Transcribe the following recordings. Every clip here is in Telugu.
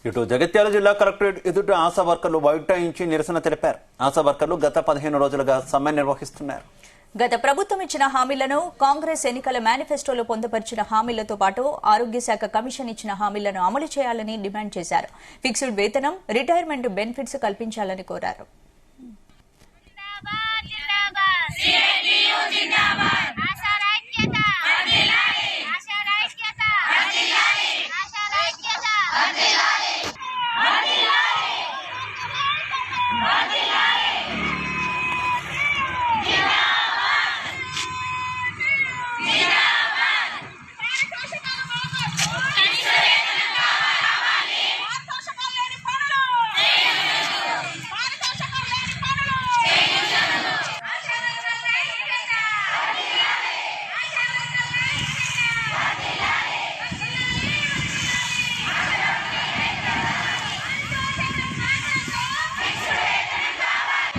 ఇటు జగిత్యాల జిల్లా కలెక్టరేట్ ఎదుట ఆశా వర్కర్లు బైఠాయించి నిరసన తెలిపారు. ఆశా వర్కర్లు గత 15 రోజులుగా సమ్మె నిర్వహిస్తున్నారు. గత ప్రభుత్వం ఇచ్చిన హామీలను, కాంగ్రెస్ ఎన్నికల మేనిఫెస్టోలో పొందుపరిచిన హామీలతో పాటు ఆరోగ్య శాఖ కమిషన్ ఇచ్చిన హామీలను అమలు చేయాలని డిమాండ్ చేశారు. ఫిక్స్డ్ వేతనం, రిటైర్మెంట్ బెనిఫిట్స్ కల్పించాలని కోరారు.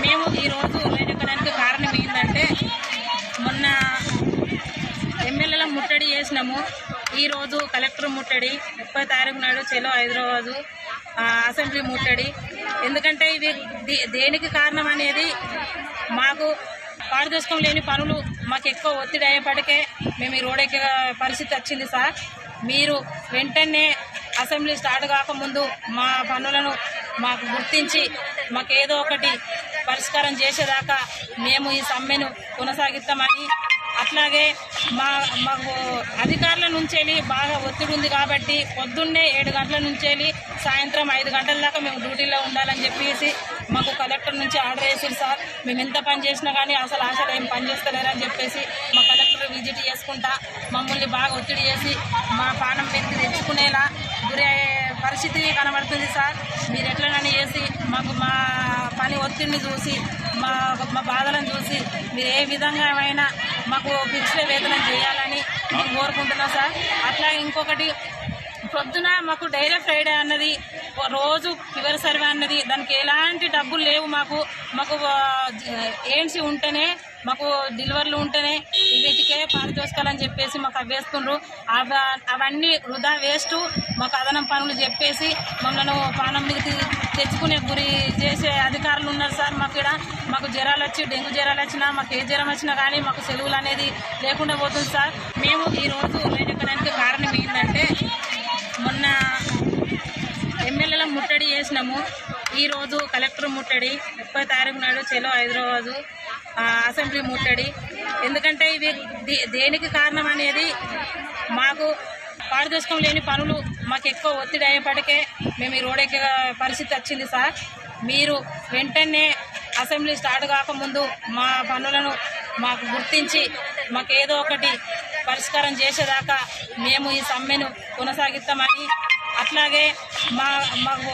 మేము ఈరోజు వేడుకడానికి కారణం ఏంటంటే, మొన్న ఎమ్మెల్యేల ముట్టడి చేసినాము. ఈరోజు కలెక్టర్ ముట్టడి, 30 తారీఖు నాడు చెలో హైదరాబాదు అసెంబ్లీ ముట్టడి. ఎందుకంటే ఇది దేనికి కారణం అనేది మాకు పారదర్శకం లేని పనులు మాకు ఎక్కువ ఒత్తిడి అయ్యేపటికే మేము ఈ రోడ్డెక్కే పరిస్థితి వచ్చింది సార్. మీరు వెంటనే అసెంబ్లీ స్టార్ట్ కాకముందు మా పనులను మాకు గుర్తించి మాకేదో ఒకటి పరిష్కారం చేసేదాకా మేము ఈ సమ్మెను కొనసాగిస్తామని, అట్లాగే మాకు అధికారుల నుంచి బాగా ఒత్తిడి ఉంది కాబట్టి పొద్దున్నే 7 గంటల నుంచి సాయంత్రం 5 గంటల దాకా మేము డ్యూటీలో ఉండాలని చెప్పేసి మాకు కలెక్టర్ నుంచి ఆర్డర్ వేసారు సార్. మేము ఎంత పని చేసినా కానీ అసలు ఏం పని చేస్తలేరని చెప్పేసి మా కలెక్టర్ విజిట్ చేసుకుంటా మమ్మల్ని బాగా ఒత్తిడి చేసి మా పానం పెరిగి తెచ్చుకునేలా గురి పరిస్థితి కనబడుతుంది సార్. మీరు ఎట్లనని చేసి మాకు మా పని ఒత్తిడిని చూసి మా బాధలను చూసి మీరు ఏ విధంగా అయినా మాకు ఫిక్స్డ్ వేతనం చేయాలని మేము కోరుకుంటున్నాం సార్. అట్లా ఇంకొకటి, పొద్దున మాకు డైలీ ఫ్రైడే అన్నది, రోజు ఫీవర్ సర్వే అన్నది, దానికి ఎలాంటి డబ్బులు లేవు. మాకు ఏఎన్సీ ఉంటేనే, మాకు డెలివరీలు ఉంటేనే వీటికే పారితోషికాలని చెప్పేసి మాకు అవ్వేస్తుండ్రు. అవన్నీ వృధా వేస్ట్. మాకు అదనం పనులు చెప్పేసి మమ్మల్ని పానం మీద తెచ్చుకునే గురి చేసే అధికారులు ఉన్నారు సార్. మాకు ఇక్కడ మాకు జ్వరాలు వచ్చి, డెంగ్యూ జ్వరాలు వచ్చినా, మాకు ఏ జ్వరం వచ్చినా కానీ మాకు సెలవులు అనేది లేకుండా పోతుంది సార్. మేము ఈరోజు వేడుకడానికి కారణం ఏంటంటే, మొన్న ఎమ్మెల్యేల ముట్టడి చేసినాము. ఈరోజు కలెక్టర్ ముట్టడి, 30 తారీఖు నాడు చెలో హైదరాబాదు అసెంబ్లీ ముట్టడి. ఎందుకంటే ఇది దేనికి కారణం అనేది మాకు పారదర్శకం లేని పనులు మాకు ఎక్కువ ఒత్తిడి అయ్యేపటికే మేము ఈ రోడ్డెక్కే పరిస్థితి వచ్చింది సార్. మీరు వెంటనే అసెంబ్లీ స్టార్ట్ కాకముందు మా పనులను మాకు గుర్తించి మాకేదో ఒకటి పరిష్కారం చేసేదాకా మేము ఈ సమ్మెను కొనసాగిస్తామని, అట్లాగే మాకు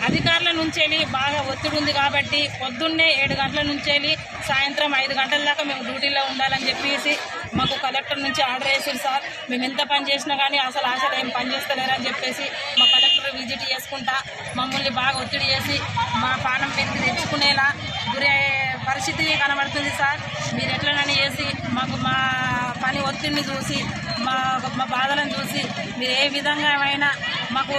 అధికారుల నుంచి బాగా ఒత్తిడి ఉంది కాబట్టి పొద్దున్నే 7 గంటల నుంచి సాయంత్రం 5 గంటల దాకా మేము డ్యూటీలో ఉండాలని చెప్పేసి మాకు కలెక్టర్ నుంచి ఆర్డర్ వేసారు సార్. మేము ఎంత పని చేసినా కానీ అసలు ఏం పని చేస్తలేరని చెప్పేసి మా కలెక్టర్ విజిట్ చేసుకుంటా మమ్మల్ని బాగా ఒత్తిడి చేసి మా పానం పెరిగి తెచ్చుకునేలా గురి పరిస్థితి కనబడుతుంది సార్. మీరు ఎట్లనని చేసి మాకు మా పని ఒత్తిడిని చూసి మా బాధలను చూసి మీరు ఏ విధంగా అయినా మాకు